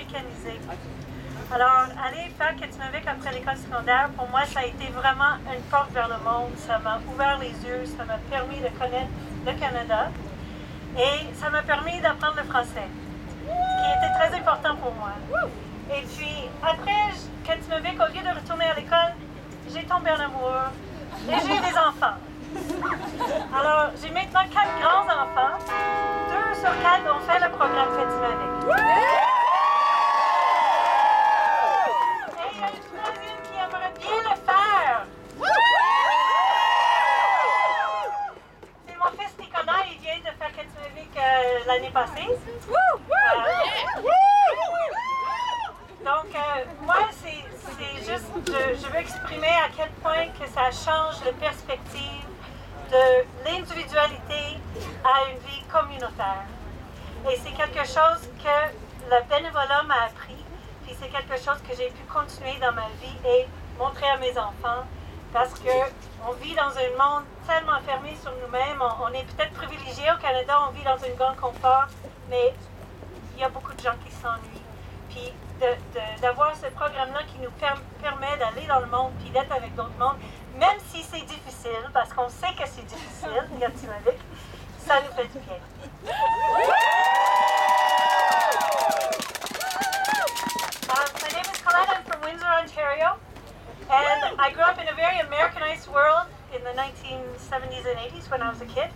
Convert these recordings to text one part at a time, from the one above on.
américanisé. Alors, aller faire Katimavik après l'école secondaire, pour moi, ça a été vraiment une porte vers le monde. Ça m'a ouvert les yeux, ça m'a permis de connaître le Canada et ça m'a permis d'apprendre le français, ce qui était très important pour moi. Et puis, après Katimavik, au lieu de retourner à l'école, j'ai tombé en amour et j'ai eu des enfants. Alors, j'ai maintenant 4 grands-enfants. 2 sur 4 ont fait le programme Katimavik. Et il y a une troisième qui aimerait bien le faire. C'est mon fils Nicolas, il vient de faire Katimavik l'année passée. Donc, moi, c'est juste, je veux exprimer à quel point que ça change la perspective de l'individualité à une vie communautaire. Et c'est quelque chose que le bénévolat m'a appris, puis c'est quelque chose que j'ai pu continuer dans ma vie et montrer à mes enfants, parce qu'on vit dans un monde tellement fermé sur nous-mêmes, on est peut-être privilégié au Canada, on vit dans un grand confort, mais il y a beaucoup de gens qui s'ennuient. Puis d'avoir ce programme-là qui nous permet d'aller dans le monde puis d'être avec d'autres mondes, même si c'est difficile, parce qu'on sait que c'est difficile, Katimavik, ça nous fait du bien. My name is Colette, I'm from Windsor, Ontario, and I grew up in a very Americanized world in the 1970s and 80s when I was a kid.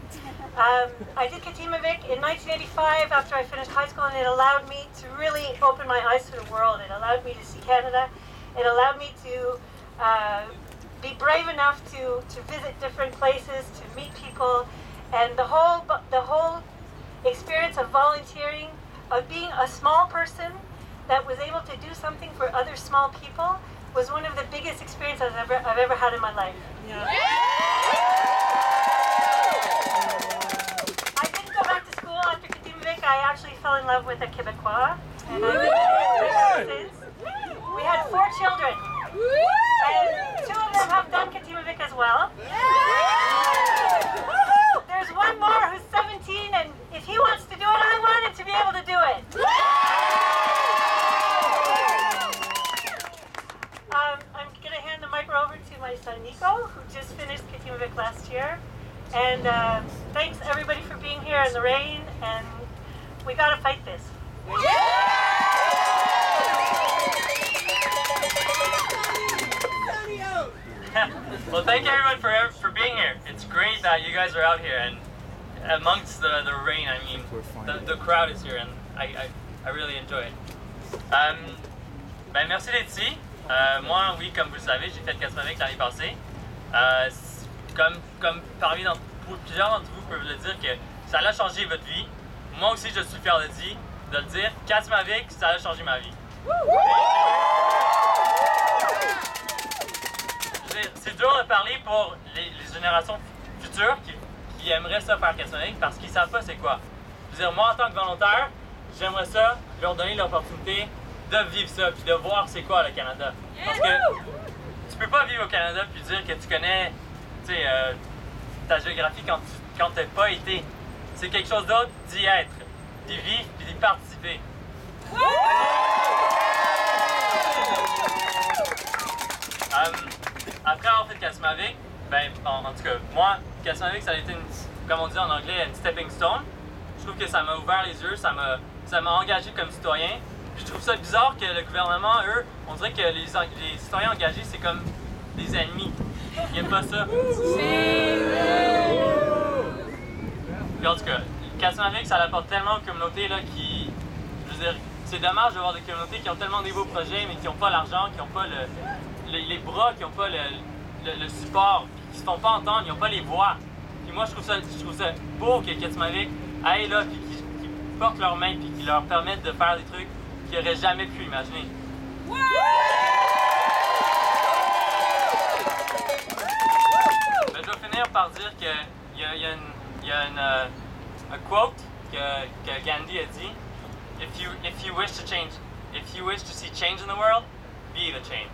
I did Katimavik in 1985 after I finished high school, and it allowed me to really open my eyes to the world. It allowed me to see Canada. It allowed me to be brave enough to visit different places, to meet people, and the whole experience of volunteering, of being a small person that was able to do something for other small people, was one of the biggest experiences I've ever had in my life. Yeah. I didn't go back to school after Katimavik. I actually fell in love with a Québécois, and I've been married ever since. We had 4 children, and 2 of them have done Katimavik as well. There's one more who's 17, and if he wants to do it, I want him to be able to do it. I'm going to hand the mic over to my son Nico, who just finished Katimavik last year. And thanks everybody for being here in the rain, and we got to fight this. Well, thank you everyone for being here. It's great that you guys are out here, and amongst the rain, I mean, the crowd is here, and I really enjoy it. Ben, merci d'être ici. Moi, oui, comme vous le savez, j'ai fait Katimavik l'année passée. Comme plusieurs d'entre vous peuvent le dire, que ça a changé votre vie. Moi aussi, je suis fier de le dire. Katimavik, ça a changé ma vie. C'est dur de parler pour les générations futures qui aimeraient ça faire Katimavik parce qu'ils ne savent pas c'est quoi. Je veux dire, moi, en tant que volontaire, j'aimerais ça leur donner l'opportunité de vivre ça puis de voir c'est quoi le Canada. Parce que tu peux pas vivre au Canada puis dire que tu connais ta géographie quand tu n'as pas été. C'est quelque chose d'autre d'y être, d'y vivre puis d'y participer. Après avoir fait Katimavik, ben, en tout cas, moi, Katimavik, ça a été, comme on dit en anglais, une stepping stone. Je trouve que ça m'a ouvert les yeux, ça m'a engagé comme citoyen. Puis je trouve ça bizarre que le gouvernement, eux, on dirait que les citoyens engagés, c'est comme des ennemis. Ils n'aiment pas ça. Puis en tout cas, Katimavik, ça apporte tellement aux communautés là, qui... Je veux dire, c'est dommage de voir des communautés qui ont tellement des beaux projets, mais qui n'ont pas l'argent, qui n'ont pas les bras, qui n'ont pas le support, qui ne se font pas entendre, ils n'ont pas les voix. Puis moi, je trouve ça beau que Katimavik aille là, puis qu'ils portent leurs mains, puis qu'ils leur permettent de faire des trucs qu'ils n'auraient jamais pu imaginer. Ben, je vais finir par dire qu'il y a un quote que Gandhi a dit. If you wish to see change in the world, be the change.